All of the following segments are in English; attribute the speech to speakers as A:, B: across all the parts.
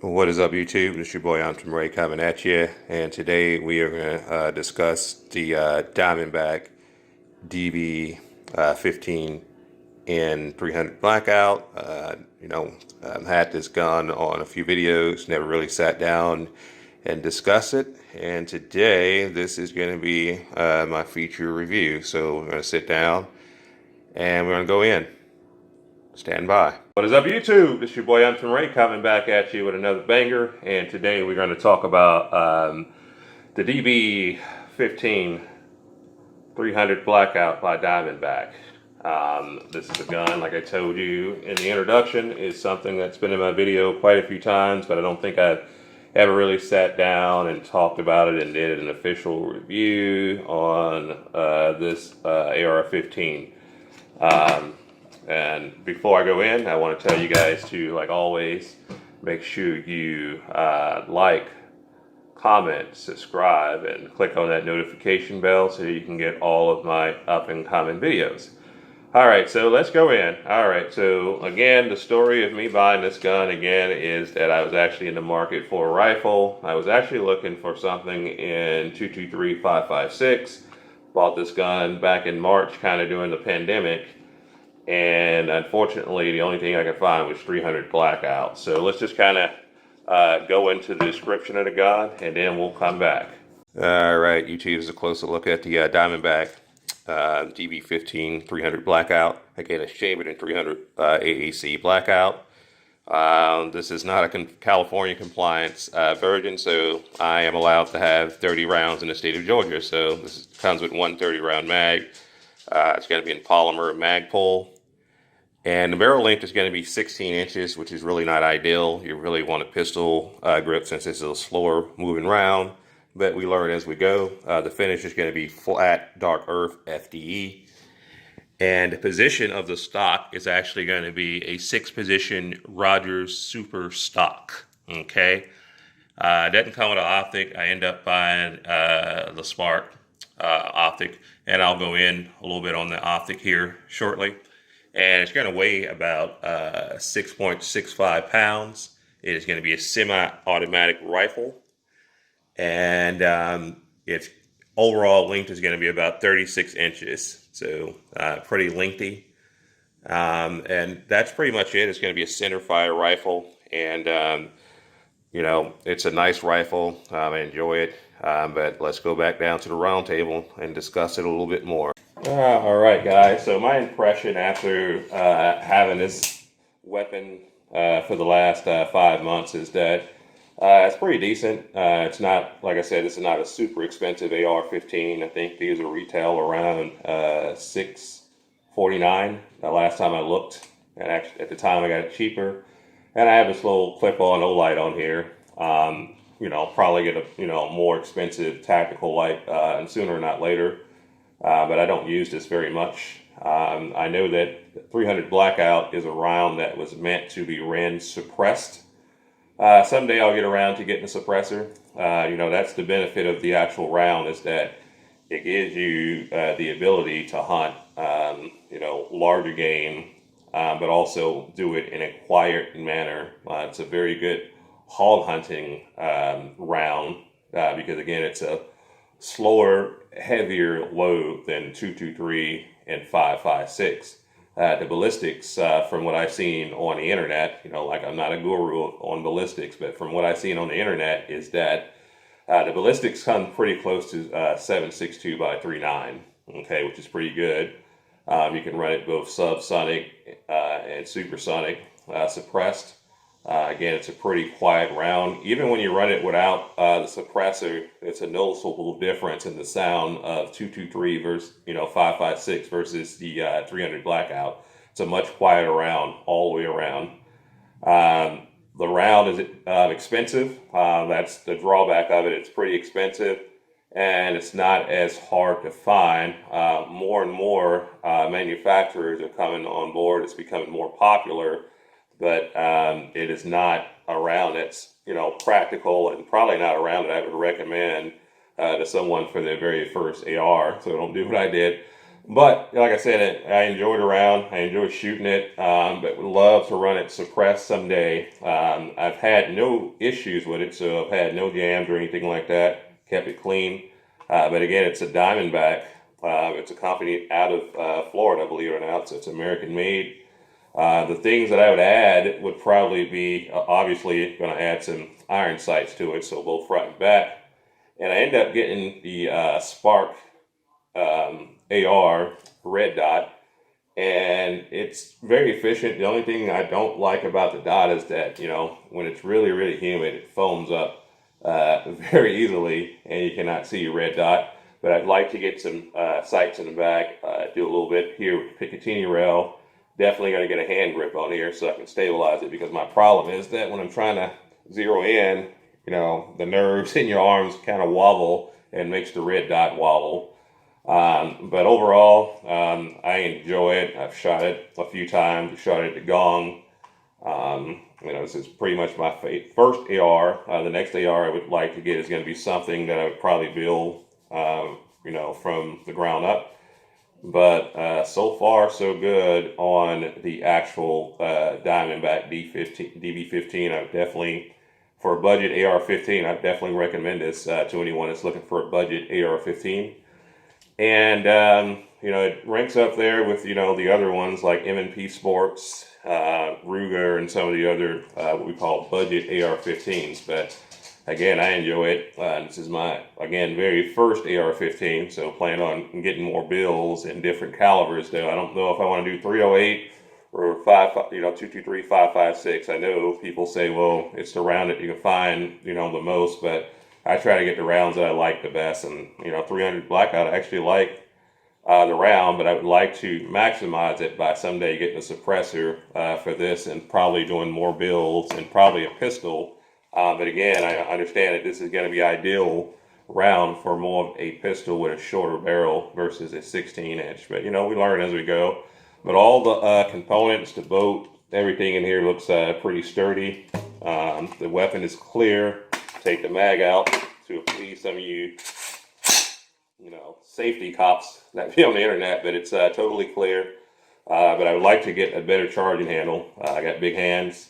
A: What is up, YouTube? This is your boy ATUM-RE coming at you, and today we are going to discuss the Diamondback DB15 in 300 Blackout. I've had this gun on a few videos, never really sat down and discussed it, and today this is going to be my feature review. So we're going to sit down and we're going to go in. Stand by. What is up, YouTube? This is your boy ATUM-RE coming back at you with another banger, and today we're going to talk about the DB15 300 Blackout by Diamondback. This is a gun, like I told you in the introduction, is something that's been in my video quite a few times, but I don't think I've ever really sat down and talked about it and did an official review on this AR-15. And before I go in, I want to tell you guys to, like always, make sure you like, comment, subscribe, and click on that notification bell so you can get all of my up and coming videos. Alright, so let's go in. Alright, so again, the story of me buying this gun again is that I was actually in the market for a rifle. I was actually looking for something in 223-556. Bought this gun back in March, kind of during the pandemic. And unfortunately, the only thing I could find was 300 Blackout. So let's just kind of go into the description of the gun, and then we'll come back. All right, YouTube is a closer look at the Diamondback DB15 300 Blackout. Again, it's chambered in 300 AAC Blackout. This is not a California compliance version, so I am allowed to have 30 rounds in the state of Georgia. So this comes with one 30-round mag. It's going to be in polymer Magpul. And the barrel length is going to be 16 inches, which is really not ideal. You really want a pistol grip since this is a slower moving round, but we learn as we go. The finish is going to be flat, dark earth FDE. And the position of the stock is actually going to be a 6-position Rogers Super Stock, okay? It doesn't come with an optic. I end up buying the Smart optic, and I'll go in a little bit on the optic here shortly. And it's going to weigh about 6.65 pounds. It is going to be a semi-automatic rifle, and its overall length is going to be about 36 inches, so pretty lengthy. And that's pretty much it. It's going to be a center fire rifle, and it's a nice rifle. I enjoy it, but let's go back down to the round table and discuss it a little bit more. All right, guys. So my impression after having this weapon for the last 5 months is that it's pretty decent. It's not, like I said, this is not a super expensive AR-15. I think these are retail around $649 the last time I looked. And actually, at the time, I got it cheaper. And I have this little clip-on Olight on here. Probably get a more expensive tactical light and sooner or not later. But I don't use this very much. I know that 300 Blackout is a round that was meant to be Ren suppressed. Someday I'll get around to getting a suppressor. That's the benefit of the actual round, is that it gives you the ability to hunt, larger game, but also do it in a quiet manner. It's a very good hog hunting round because, again, it's a slower, heavier load than 223 and 556. The ballistics, from what I've seen on the internet, I'm not a guru on ballistics, but from what I've seen on the internet is that the ballistics come pretty close to 7.62 by 3.9, okay, which is pretty good. You can run it both subsonic and supersonic suppressed. Again, it's a pretty quiet round. Even when you run it without the suppressor, it's a noticeable difference in the sound of 223 versus 556 versus the 300 Blackout. It's a much quieter round all the way around. The round is expensive. That's the drawback of it. It's pretty expensive, and it's not as hard to find. More and more manufacturers are coming on board. It's becoming more popular. But it is not a round that's, practical, and probably not a round that I would recommend to someone for their very first AR. So don't do what I did. But like I said, I enjoyed around. I enjoy shooting it, but would love to run it suppressed someday. I've had no issues with it, so I've had no jams or anything like that. Kept it clean. But again, it's a Diamondback. It's a company out of Florida, believe it or not. So it's American made. The things that I would add would probably be obviously going to add some iron sights to it, so both front and back. And I end up getting the Spark AR red dot, and it's very efficient. The only thing I don't like about the dot is that, when it's really, really humid, it foams up very easily, and you cannot see your red dot. But I'd like to get some sights in the back, do a little bit here with the Picatinny rail. Definitely going to get a hand grip on here so I can stabilize it, because my problem is that when I'm trying to zero in, the nerves in your arms kind of wobble and makes the red dot wobble. But overall, I enjoy it. I've shot it a few times. I shot it at the Gong. This is pretty much my first AR. The next AR I would like to get is going to be something that I would probably build, from the ground up. But so far, so good on the actual Diamondback DB15. I would definitely, for a budget AR-15, I definitely recommend this to anyone that's looking for a budget AR-15. And, it ranks up there with, the other ones like M&P Sports, Ruger, and some of the other, what we call budget AR-15s. But again, I enjoy it. This is my, again, very first AR-15, so plan on getting more bills in different calibers, though. I don't know if I want to do 308 or 223, 5.56. I know people say, well, it's the round that you can find, the most, but I try to get the rounds that I like the best. And 300 Blackout, I actually like the round, but I would like to maximize it by someday getting a suppressor for this, and probably doing more builds and probably a pistol. But again, I understand that this is going to be ideal round for more of a pistol with a shorter barrel versus a 16-inch. But we learn as we go. But all the components, the boat, everything in here looks pretty sturdy. The weapon is clear. Take the mag out to please some of you, safety cops that be on the internet, but it's totally clear. But I would like to get a better charging handle. I got big hands.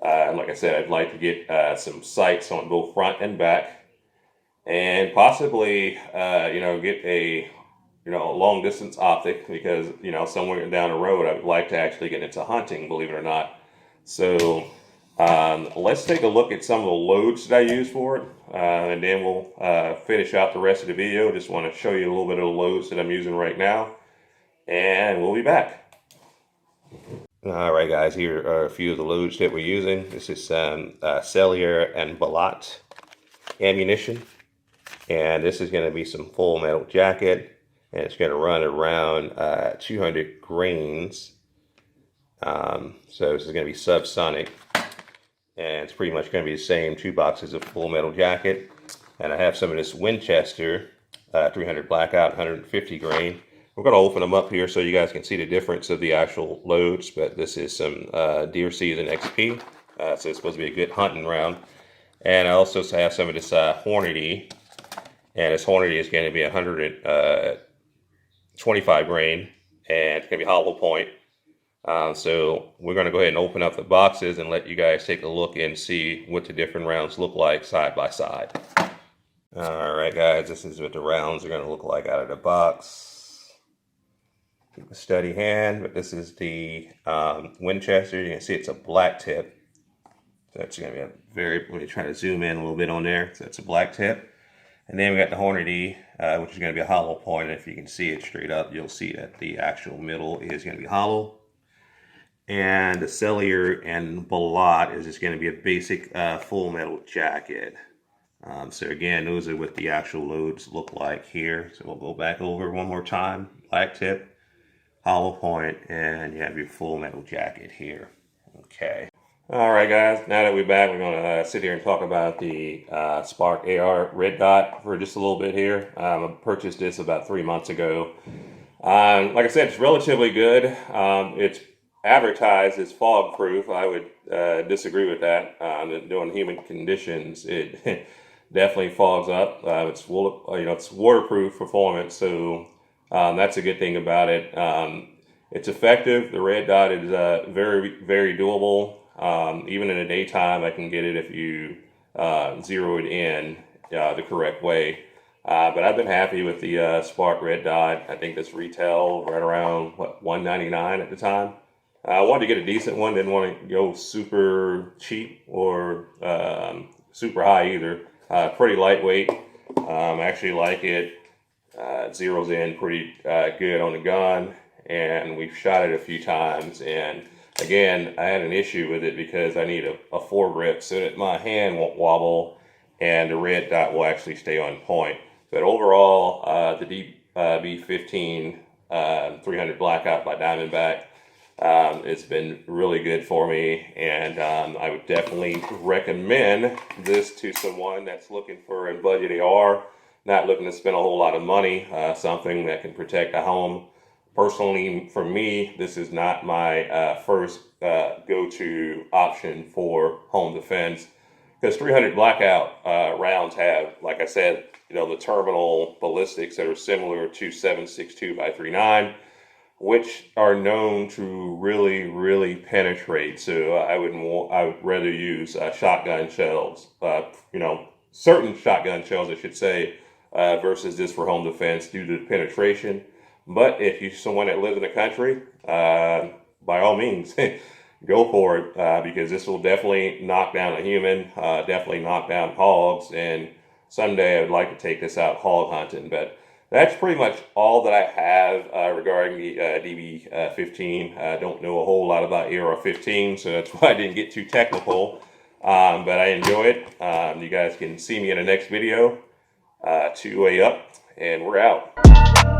A: And like I said, I'd like to get some sights on both front and back, and possibly, get a, long distance optic, because, somewhere down the road, I would like to actually get into hunting, believe it or not. So, let's take a look at some of the loads that I use for it, and then we'll finish out the rest of the video. Just want to show you a little bit of the loads that I'm using right now, and we'll be back. All right, guys, here are a few of the loads that we're using. This is some Cellier and Balat ammunition, and this is going to be some full metal jacket, and it's going to run around 200 grains. So this is going to be subsonic, and it's pretty much going to be the same 2 boxes of full metal jacket. And I have some of this Winchester 300 Blackout, 150 grain. We're going to open them up here so you guys can see the difference of the actual loads. But this is some Deer Season XP, so it's supposed to be a good hunting round. And I also have some of this Hornady, and this Hornady is going to be 125 grain, and it's going to be hollow point. So we're going to go ahead and open up the boxes and let you guys take a look and see what the different rounds look like side by side. All right, guys, this is what the rounds are going to look like out of the box. Keep a steady hand, but this is the Winchester. You can see it's a black tip. So that's going to be a very, let me try to zoom in a little bit on there. So that's a black tip. And then we got the Hornady, which is going to be a hollow point. If you can see it straight up, you'll see that the actual middle is going to be hollow. And the Cellier and Balat is just going to be a basic full metal jacket. So again, those are what the actual loads look like here. So we'll go back over one more time. Black tip, hollow point, and you have your full metal jacket here. Okay. All right, guys. Now that we're back, we're going to sit here and talk about the Spark AR Red Dot for just a little bit here. I purchased this about 3 months ago. Like I said, it's relatively good. It's advertised as fog proof. I would disagree with that. During humid conditions, it definitely fogs up. It's waterproof performance, so That's a good thing about it. It's effective. The red dot is very, very doable. Even in the daytime, I can get it if you zero it in the correct way. But I've been happy with the Spark red dot. I think this retail right around what, $199 at the time. I wanted to get a decent one. Didn't want to go super cheap or super high either. Pretty lightweight. I actually like it. It zeroes in pretty good on the gun, and we've shot it a few times. And again, I had an issue with it because I need a foregrip so that my hand won't wobble and the red dot will actually stay on point. But overall, the DB15 300 Blackout by Diamondback, it's been really good for me, and I would definitely recommend this to someone that's looking for a budget AR, not looking to spend a whole lot of money, something that can protect a home. Personally, for me, this is not my first go-to option for home defense, because 300 Blackout rounds have, like I said, the terminal ballistics that are similar to 7.62 by 3.9, which are known to really, really penetrate. So I would rather use shotgun shells, certain shotgun shells, I should say, versus this for home defense due to the penetration. But if you're someone that lives in the country, by all means, go for it, because this will definitely knock down a human, definitely knock down hogs, and someday I would like to take this out hog hunting. But that's pretty much all that I have regarding the DB15. I don't know a whole lot about AR-15, so that's why I didn't get too technical. But I enjoy it. You guys can see me in the next video. 2-way up, and we're out.